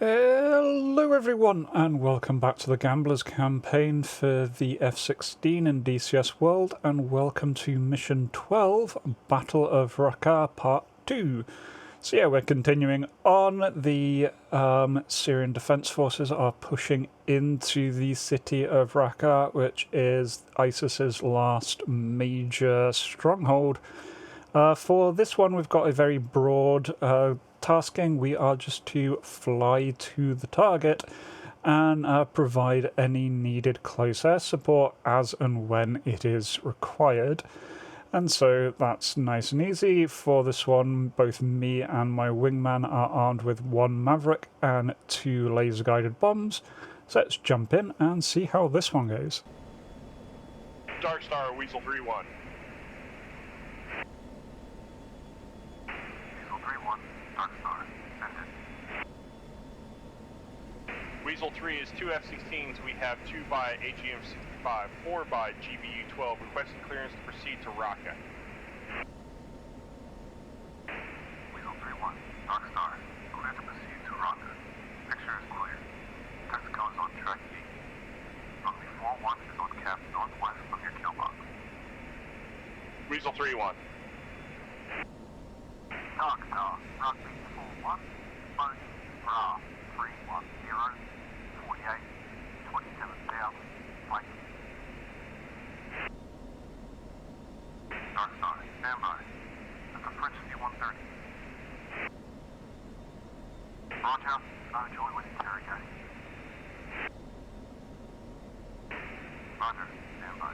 Hello everyone and welcome back to the Gamblers Campaign for the F-16 in DCS World, and welcome to Mission 12, Battle of Raqqa Part 2. So yeah, we're continuing on. The Syrian Defence Forces are pushing into the city of Raqqa, which is ISIS's last major stronghold. For this one we've got a very broad tasking. We are just to fly to the target and provide any needed close air support as and when it is required. And so that's nice and easy. For this one, both me and my wingman are armed with 1 Maverick and 2 laser guided bombs. So let's jump in and see how this one goes. Dark Star, Weasel 3-1. Weasel 3 is 2 F-16s. We have 2 by AGM-65, 4 by GBU-12. Requesting clearance to proceed to Raqqa. Weasel 3-1, Dark Star, clear to proceed to Raqqa. Picture is clear. Texaco is on track 8. Runway 41 is on cap northwest of your kill box. Weasel 3-1. Dark Star, runway 41, Bone, Ra, 310, 48, 27 south, flight. Dark Star, stand by. That's a French C-130. Roger, I'm joined with interrogating. Roger, stand by.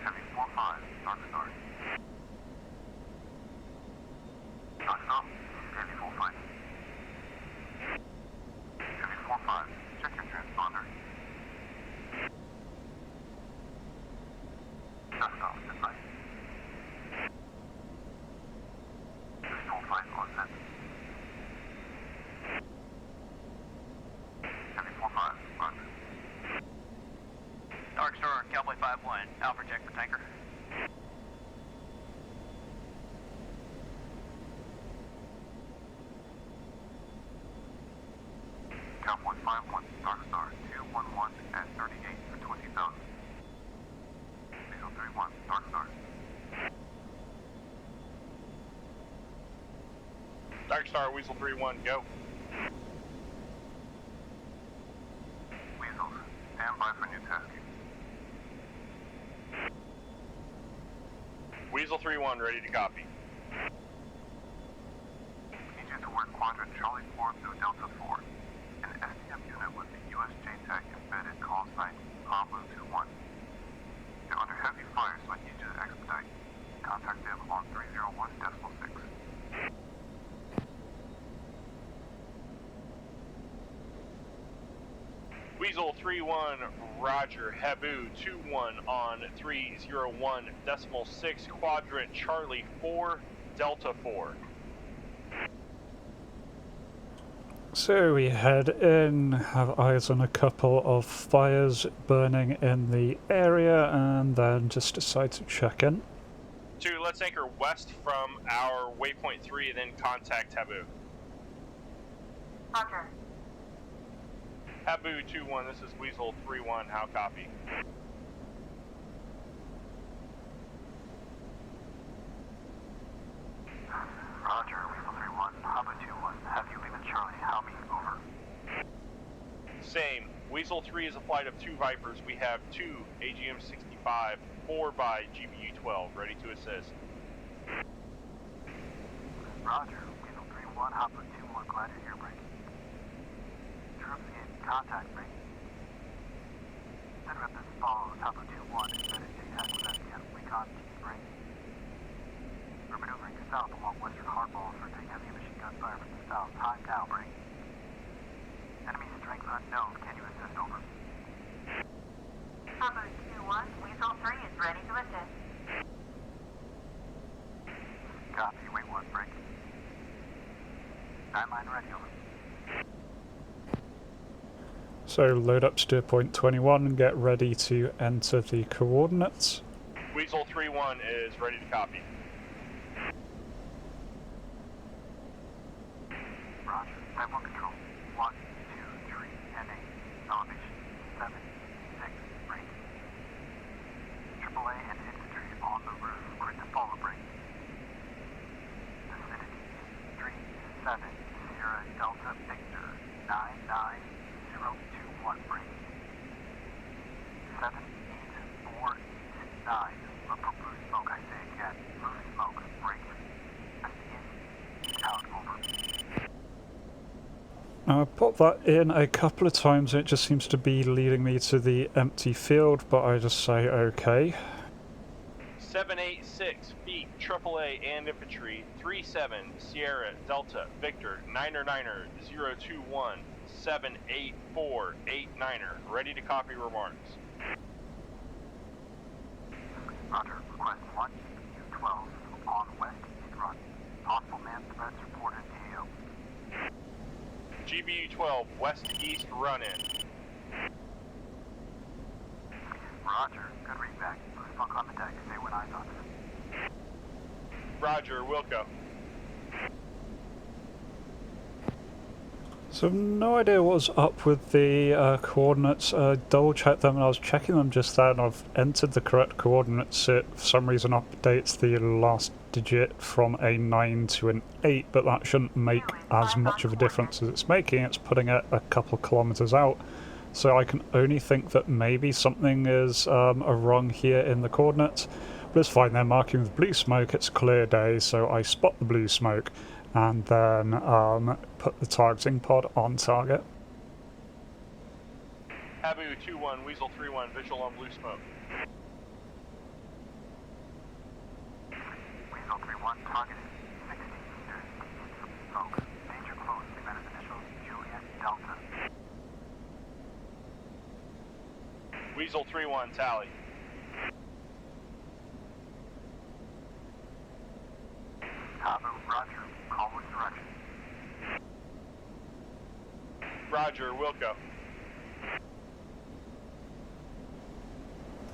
Heavy 4-5, Dark Star. Dark Star, Heavy 4-5. Heavy 4-5, check your transponder. Dark Star, stand by. Heavy 4-5 on set. Heavy 4-5, roger. Dark Star, Cowboy 5-1, Alpha check for tanker. Cowboy 5-1, Dark Star, 211 at 38 for 20,000. Weasel 3-1, Dark Star. Dark Star, Weasel 3-1, go. Weasels, stand by for new tasking. Weasel 3-1, ready to copy. Need you to work quadrant Charlie 4 through Delta 4. An STM unit with the US JTAC embedded call sign Pablo 2-1. They're under heavy fire, so I need you to expedite. Contact them on 301.6. Weasel 3-1, Roger. Habu 2-1 on 301.6, quadrant Charlie 4, Delta 4. So we head in, have eyes on a couple of fires burning in the area, and then just decide to check in. 2, let's anchor west from our waypoint 3 and then contact Habu. Roger. Habu 2-1, this is Weasel 3-1, how copy? Roger, Weasel 3-1, Papa 2-1. Have you leaving Charlie? How me? Over. Same. Weasel 3 is a flight of 2 Vipers. We have 2 AGM-65, 4 by GBU-12, ready to assist. Roger, Weasel 3-1, Hopper 2-1, glad you're here, break. Troops in contact, break. Center at this follows, Hopper 2-1, embedded JTAC with STM, recon team, break. We're maneuvering south along western hardball for take heavy machine gun fire from the south, time now, break. Enemy strength unknown, can you assist, over? Papa 2-1, Weasel 3 is ready to assist. Copy, wait 1, break. 9-line ready, over. So load up steer point 21 and get ready to enter the coordinates. Weasel 3-1 is ready to copy. Type 1 control. 1, 2, 3, and 8. Elevation 7, 6, break. AAA and infantry on the roof. Quick to follow break. Vicinity 3, 7, Sierra Delta Victor 99021 break. 7, 8, 4, 8, 9. Look for blue smoke, I say again. Blue smoke, break. In, out, over. I put that in a couple of times and it just seems to be leading me to the empty field, but I just say okay. 786 feet, AAA and infantry, 37 Sierra Delta Victor 9er 021 78489er. Ready to copy remarks. Roger, request 1 U12 on West East Run. Possible man threats reported AO. GBU-12 West East run-in. Roger, good readback. Blue smoke on the deck. Say when eyes on it. Roger, Wilco. So no idea what's up with the coordinates. Double checked them and I was checking them just then. I've entered the correct coordinates. It for some reason updates the last digit from a 9 to an 8, but that shouldn't make as much of a difference as it's making. It's putting it a couple kilometers out. So I can only think that maybe something is wrong here in the coordinates. But it's fine, they're marking with blue smoke, it's a clear day, so I spot the blue smoke and then put the targeting pod on target. Habu 2-1, Weasel 3-1, visual on blue smoke. Weasel 3-1, targeted 60 meters east of smoke. Danger close. Event initials Juliet Delta. Weasel 3-1, tally. Habu, roger. Call with direction. Roger, Wilco.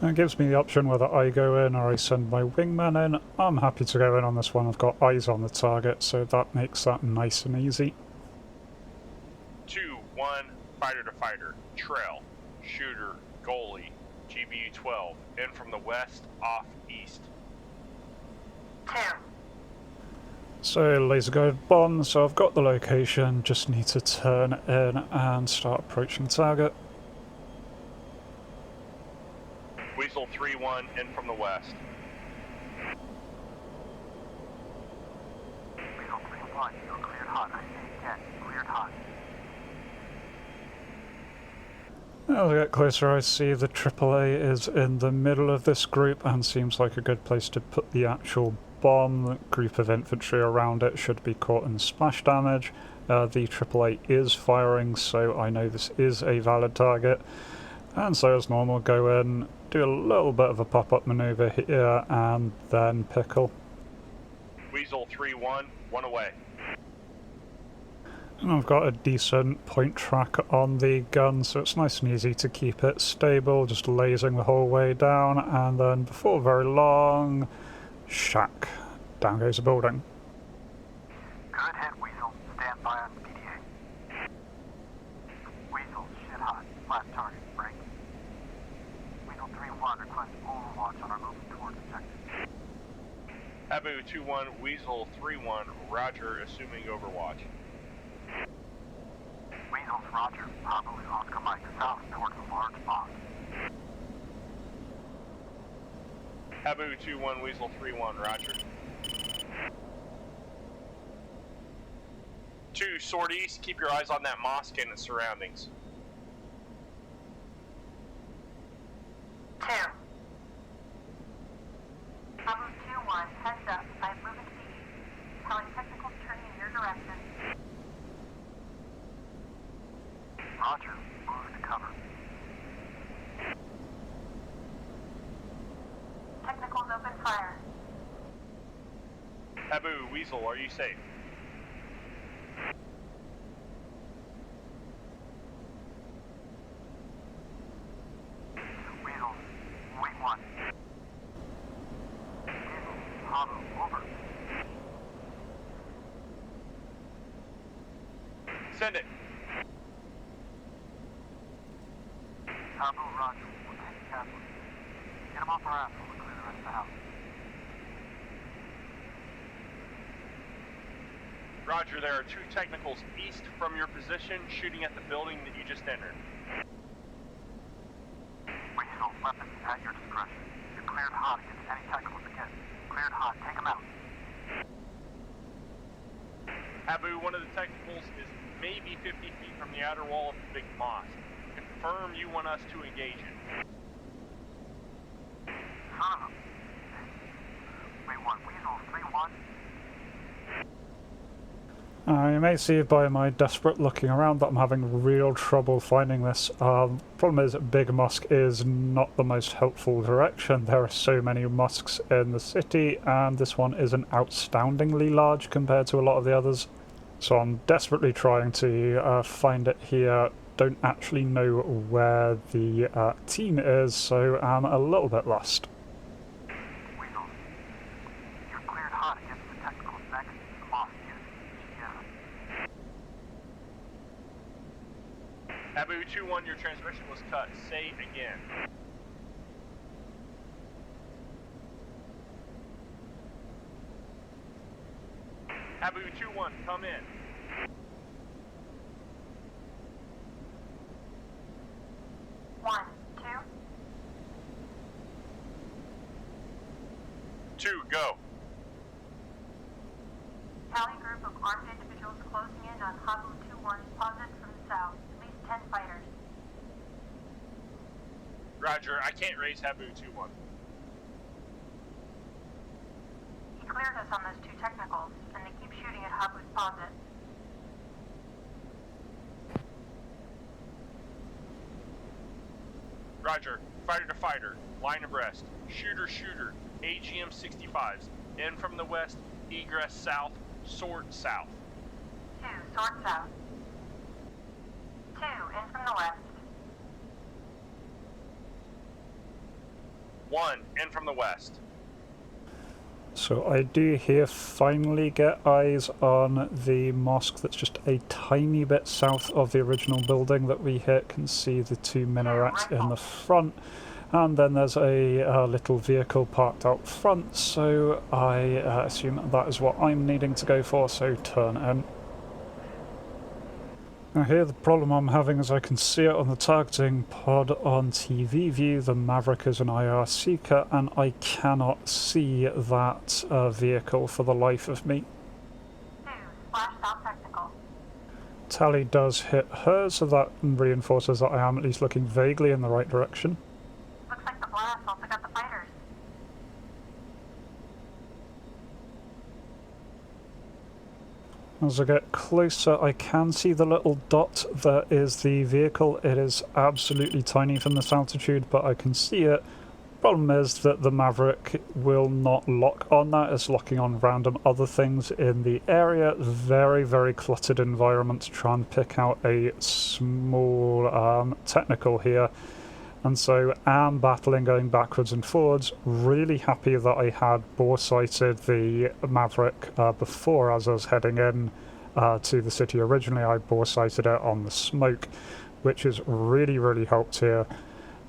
It gives me the option whether I go in or I send my wingman in. I'm happy to go in on this one. I've got eyes on the target, so that makes that nice and easy. 2-1, fighter to fighter, trail, shooter, goalie, GBU-12, in from the west, off east. 2. So laser guided bomb, so I've got the location, just need to turn in and start approaching target. Weasel 3-1, in from the west. Weasel 3-1, you're cleared hot. I say again, cleared hot. As I get closer I see the AAA is in the middle of this group and seems like a good place to put the actual bomb. The group of infantry around it should be caught in splash damage. The AAA is firing, so I know this is a valid target. And so as normal, go in, do a little bit of a pop-up maneuver here, and then pickle. Weasel 3-1, 1 away. And I've got a decent point track on the gun, so it's nice and easy to keep it stable, just lasing the whole way down, and then before very long, shack. Down goes the building. Good hit, Weasel. Stand by on PDA. Weasel, shit hot. Flat target, break. Weasel 3-1, request Overwatch on our move towards objective. Habu 2-1, Weasel 3-1, roger, assuming Overwatch. Weasels, roger. Papa with Oscar Mike south towards the large box. Habu 2-1, Weasel 3-1, roger. 2, sword east, keep your eyes on that mosque and its surroundings. 2. Habu 2-1, heads up. I'm moving to the east. Telling technicals turning in your direction. Roger. Move to cover. Technicals open fire. Habu, Weasel, are you safe? Weasel, wait 1. Weasel, Habu, over. Send it. Habu, Roger. We're taking casualties. Get them off our ass while we clear the rest of the house. Roger, there are 2 technicals east from your position shooting at the building that you just entered. Weasel, weapons at your discretion. You're cleared hot against any technicals again. Cleared hot. Take them out. Habu, one of the technicals is maybe 50 feet from the outer wall of the big mosque. Confirm you want us to engage it. Son of a... Wait, what? Weasel 3-1? You may see by my desperate looking around that I'm having real trouble finding this. Problem is, Big Mosque is not the most helpful direction. There are so many mosques in the city, and this one isn't outstandingly large compared to a lot of the others. So I'm desperately trying to find it here. Don't actually know where the team is, so I'm a little bit lost. Weasel, you're cleared hot against the technicals next to the mosque using EGM. Habu 2-1, your transmission was cut. Say again. Habu 2-1, come in. One, two. 2, go. Tally group of armed individuals closing in on Habu 2-1 positive from the south. At least 10 fighters. Roger, I can't raise Habu 2-1. He cleared us on those 2 technicals, and they keep shooting at Habu's posit. Roger, fighter to fighter, line abreast, shooter, AGM 65s, in from the west, egress south, sword south. 2, sword south. 2, in from the west. 1, in from the west. So I do here finally get eyes on the mosque that's just a tiny bit south of the original building that we hit. Can see the 2 minarets in the front, and then there's a little vehicle parked out front, so I assume that is what I'm needing to go for, so turn in. Now here the problem I'm having is I can see it on the targeting pod on TV view, the Maverick is an IR seeker, and I cannot see that vehicle for the life of me. 2, splash south technical. Tally does hit her, so that reinforces that I am at least looking vaguely in the right direction. Looks like the blast also got the fighters. As I get closer, I can see the little dot that is the vehicle. It is absolutely tiny from this altitude, but I can see it. Problem is that the Maverick will not lock on that. It's locking on random other things in the area. Very, very cluttered environment to try and pick out a small technical here. And so I'm battling, going backwards and forwards. Really happy that I had bore sighted the Maverick before as I was heading in to the city. Originally I bore sighted it on the smoke, which has really, really helped here.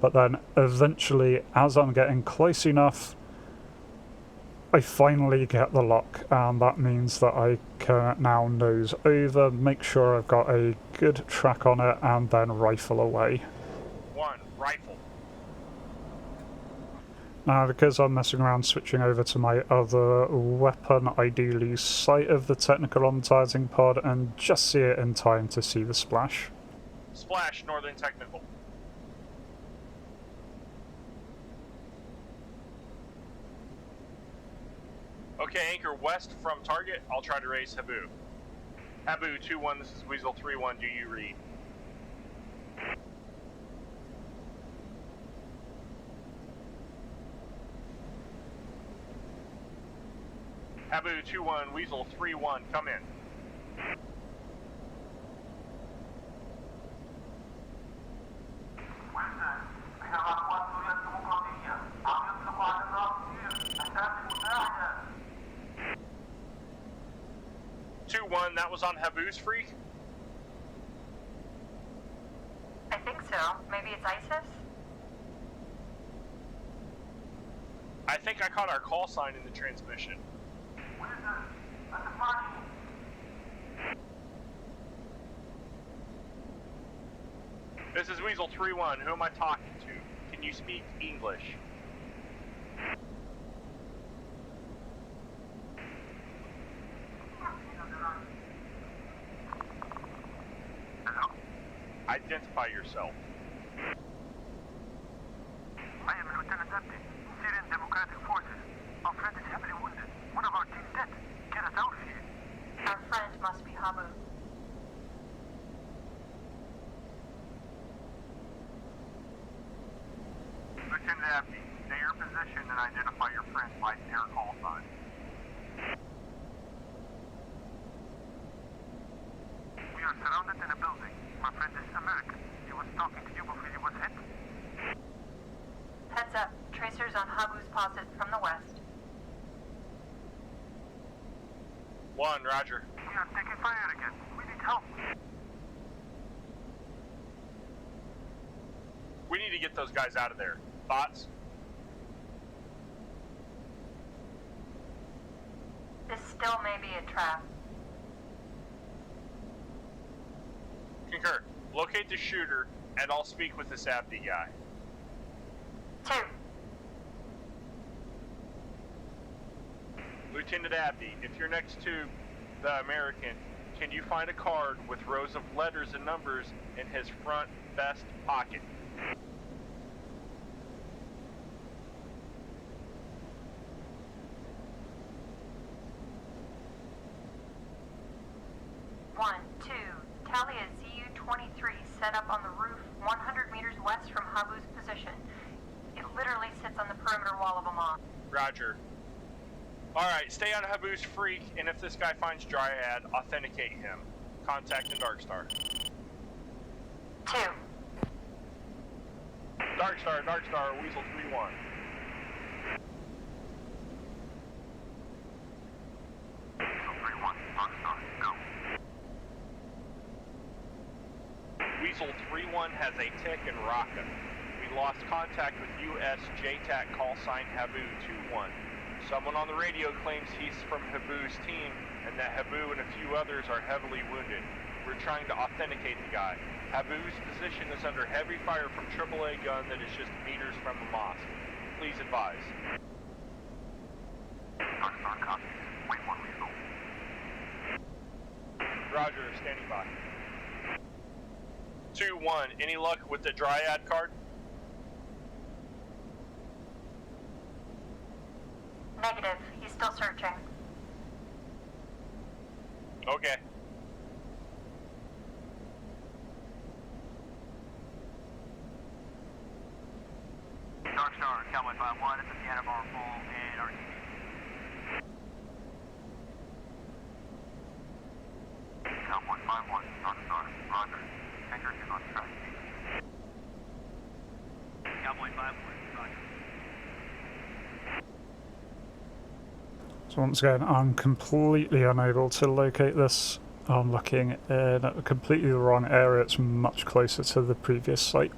But then eventually, as I'm getting close enough, I finally get the lock, and that means that I can now nose over, make sure I've got a good track on it, and then rifle away. 1, rifle. Now, because I'm messing around switching over to my other weapon, I do lose sight of the technical on the targeting pod and just see it in time to see the splash. Splash, northern technical. Okay, anchor west from target. I'll try to raise Habu. Habu 2-1, this is Weasel 3-1. Do you read? Habu 2-1, Weasel 3-1, come in. That was on Habu's freak? so. Maybe it's ISIS? I think I caught our call sign in the transmission. What is this? That's impossible. This is Weasel 3-1. Who am I talking to? Can you speak English? Hello? Identify yourself. I am Lieutenant Abdi, Syrian Democratic Forces. Our friend is heavily wounded. One of our team dead. Get us out of here. Our friend must be Habu. Lieutenant Abdi, stay your position and identify your friend by their call sign. We are surrounded in a building. My friend is American. He was talking to you before he was hit. Heads up. Tracers on Habu's posit from the west. 1, roger. We are taking fire again. We need help. We need to get those guys out of there. Thoughts? This still may be a trap. Concur. Locate the shooter, and I'll speak with this Abdi guy. 2. Lieutenant Abdi, if you're next to the American, can you find a card with rows of letters and numbers in his front vest pocket? One, 2. Tally a ZU-23 set up on the roof 100 meters west from Habu's position. It literally sits on the perimeter wall of a mosque. Roger. Alright, stay on Habu's freak, and if this guy finds Dryad, authenticate him. Contact the Darkstar. 2. Darkstar, Weasel 3-1. Weasel 3-1, Darkstar, go. Weasel 3-1 has a tick in Raqqa. We lost contact with US JTAC call sign Habu 2-1. Someone on the radio claims he's from Habu's team, and that Habu and a few others are heavily wounded. We're trying to authenticate the guy. Habu's position is under heavy fire from AAA gun that is just meters from the mosque. Please advise. Darkstar copies. Wait one, Weasel. Roger, standing by. 2-1, any luck with the Dryad card? Negative. He's still searching. Okay. Darkstar, Cowboy 5-1, it's at the end of our full and RTB. Cowboy 5-1, Darkstar, roger. Tanker is on track. Cowboy 5-1, roger. So once again, I'm completely unable to locate this. I'm looking in a completely the wrong area. It's much closer to the previous site.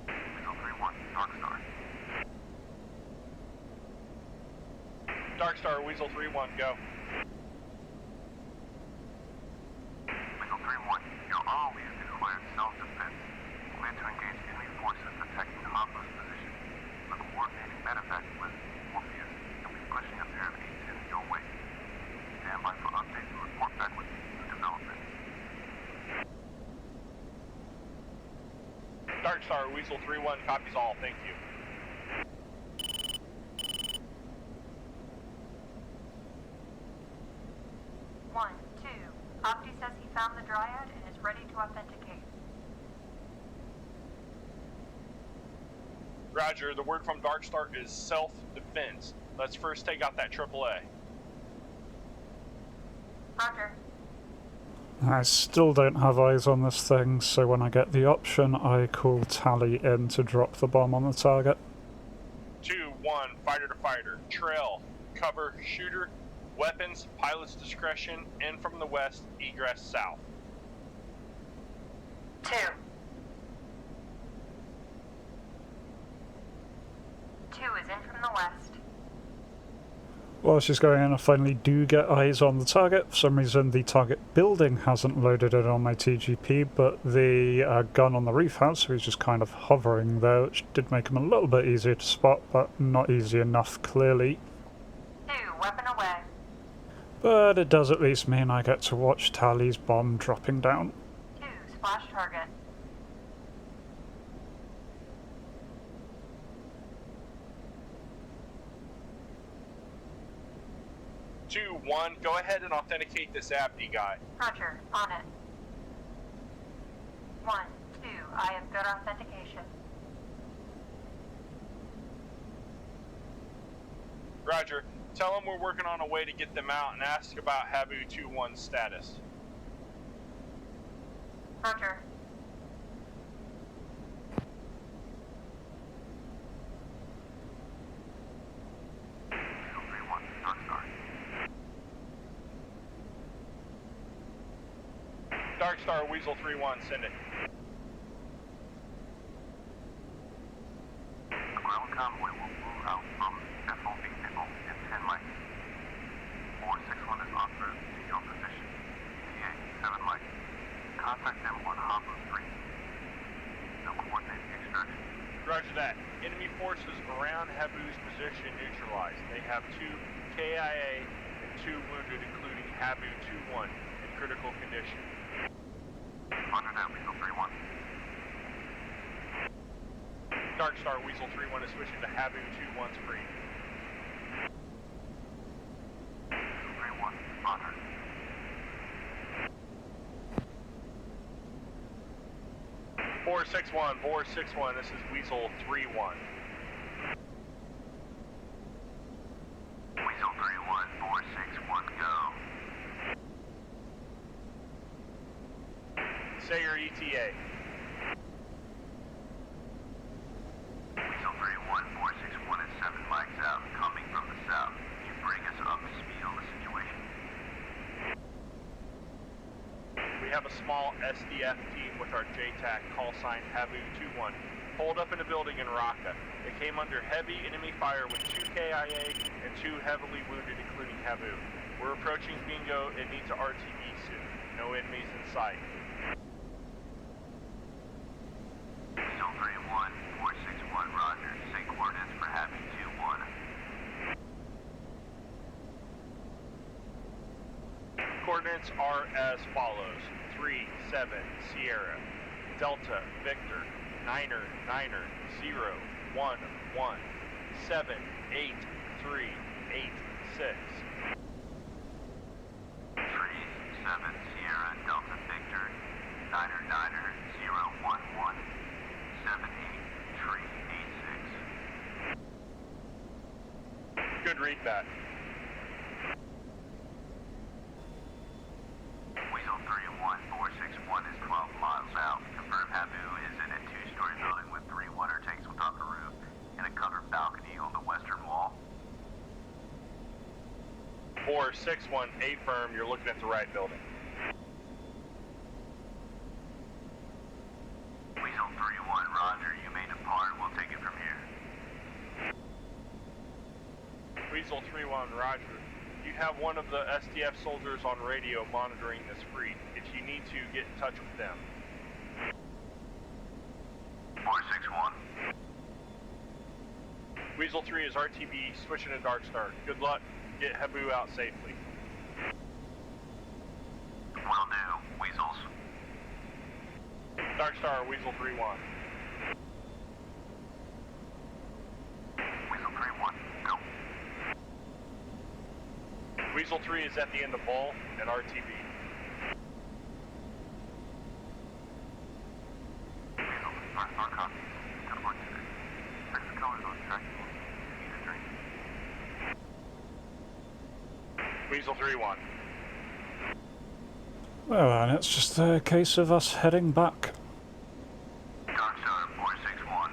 Weasel 3-1, Darkstar. Darkstar, Weasel 3-1, go. Weasel 3-1, you're always declared self-defense. Clear to engage enemy forces attacking Habu's position. We're coordinating medevac with Morpheus and we're pushing a pair of A-10 your way. Stand by for updates and report back with new developments. Darkstar, Weasel 3-1, copies all, thank you. One, 2. Opti says he found the Dryad and is ready to authenticate. Roger, the word from Darkstar is self-defense. Let's first take out that AAA. Roger. I still don't have eyes on this thing, so when I get the option, I call Tally in to drop the bomb on the target. 2-1, fighter to fighter. Trail, cover, shooter, weapons, pilot's discretion, in from the west, egress south. 2. 2 is in from the west. While she's going in, I finally do get eyes on the target. For some reason, the target building hasn't loaded it on my TGP, but the gun on the roof has, so he's just kind of hovering there, which did make him a little bit easier to spot, but not easy enough, clearly. 2, weapon away. But it does at least mean I get to watch Tally's bomb dropping down. 2, splash target. 2-1, go ahead and authenticate this Abdi guy. Roger, on it. 1, 2, I have good authentication. Roger, tell them we're working on a way to get them out and ask about Habu 2-1's status. Roger. Dark Star, Weasel 3-1, send it. The ground convoy will move out from FOB Nickel in 10 miles. 461 is en route to your position. ETA 7 miles. Contact them on Habu 3. They'll coordinate the extraction. Roger that. Enemy forces around Habu's position neutralized. They have 2 KIA and 2 wounded, including Habu 2-1, in critical condition. Roger that, Weasel 3-1. Dark Star, Weasel 3-1 is switching to Habu 2-1's free. Weasel 3-1, Roger. Four 6-1, this is Weasel 3-1. Weasel 3-1, 461, go. Say your ETA. Weasel 3-1, 461 is 7 miles out, coming from the south. Can you bring us up to speed on the situation? We have a small SDF team with our JTAC call sign Habu 2-1 holed up in a building in Raqqa. They came under heavy enemy fire with 2 KIA and 2 heavily wounded, including Habu. We're approaching Bingo and need to RTB soon. No enemies in sight. Weasel 3-1, 461, Roger. Say coordinates for Habu 2-1. Coordinates are as follows: 3-7 Sierra, Delta Victor, Niner 0 1 1 7 8 3 8 6. 3-7 Sierra, Delta Victor, Niner 0 1 1 7 8 3 8 6. Good read that. Weasel 3-1, 461 is 12 miles out. Confirm Habu is in a 2-story building with 3 water tanks on top of the roof and a covered balcony on the western wall. 4-6-1, 8 firm, you're looking at the right building. Weasel 3-1, Roger. You may depart. We'll take it from here. Weasel 3-1, Roger. You have one of the SDF soldiers on radio monitoring this freak. If you need to, get in touch with them. 461. Weasel 3 is RTB, switching to Dark Star. Good luck. Get Habu out safely. Will do, Weasels. Dark Star, Weasel 3-1. Weasel 3-1, go. Weasel 3 is at the end of Ball at RTB. Weasel, our copy. Good work today. Fix the colors on track. Need a drink. Weasel 3-1. Well, and it's just a case of us heading back. Dark Star, 461.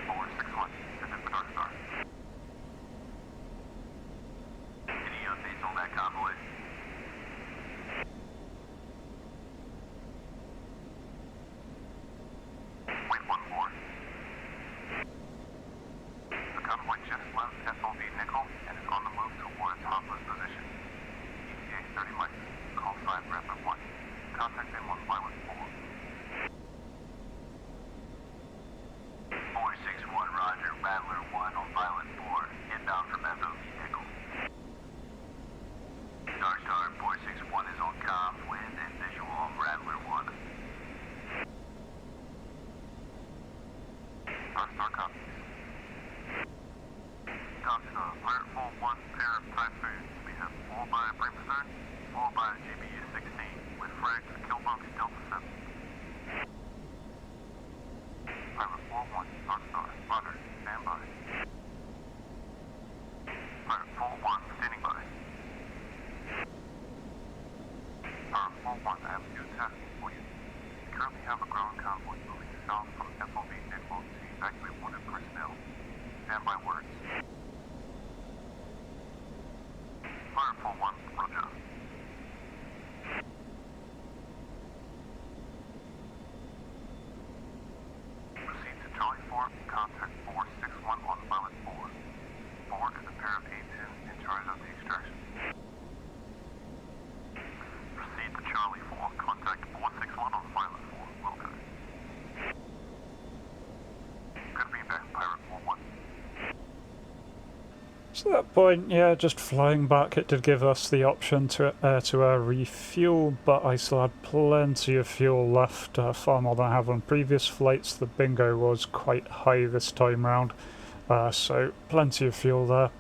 461, send in for Dark Star. Any updates on that convoy? convoy just left FOB Nickel and is on the move towards Hopper's position. ETA 30 miles. Call sign Rattler 1. Contact them on Pilot 4. 461 Roger, Rattler 1 on Pilot 4, inbound from FOB Nickel. Star 461 is on comm, wind and visual on Rattler 1. Star copies. Copy the Pirate 4-1 pair of Typhoons. We have 4 by Brimstone, 4 by GBU-16 with frags Killbox Delta 7. Pilot 4-1, Star, Roger, stand by. Pilot 4-1, standing by. Pilot 4-1, I have a new task for you. We currently have a ground convoy moving south from FOB Nickel to evacuate wounded personnel. Stand by words. Pilot 4-1, Roger. Proceed to Charlie 4, contact 461 on Pilot 4. 4 is a pair of A-10 in charge of the extraction. Proceed to Charlie 4, contact 461 on Pilot 4. Welcome. Good feedback, Pirate 4-1. So at that point, yeah, just flying back, it did give us the option to air-to-air refuel, but I still had plenty of fuel left, far more than I have on previous flights. The bingo was quite high this time round, so plenty of fuel there.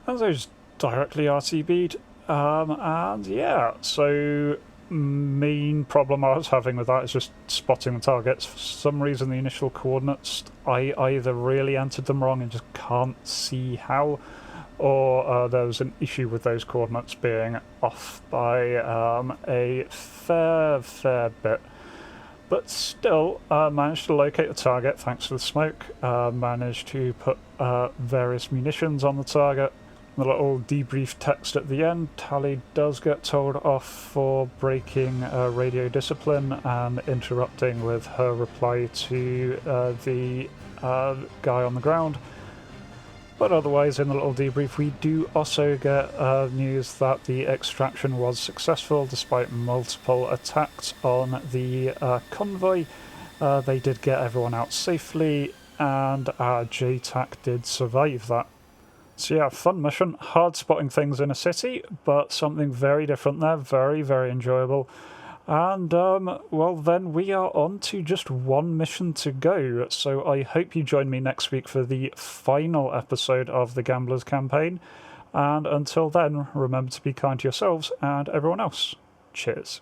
And so just directly RTB'd, and yeah, so main problem I was having with that is just spotting the targets. For some reason the initial coordinates, I either really entered them wrong and just can't see how, or there was an issue with those coordinates being off by a fair bit. But still, managed to locate the target thanks to the smoke, managed to put various munitions on the target. The little debrief text at the end, Tally does get told off for breaking radio discipline and interrupting with her reply to the guy on the ground. But otherwise, in the little debrief, we do also get news that the extraction was successful despite multiple attacks on the convoy. They did get everyone out safely, and our JTAC did survive that. So yeah, fun mission, hard spotting things in a city, but something very different there, very enjoyable. And, well then we are on to just one mission to go, so I hope you join me next week for the final episode of the Gamblers Campaign, and until then, remember to be kind to yourselves and everyone else. Cheers.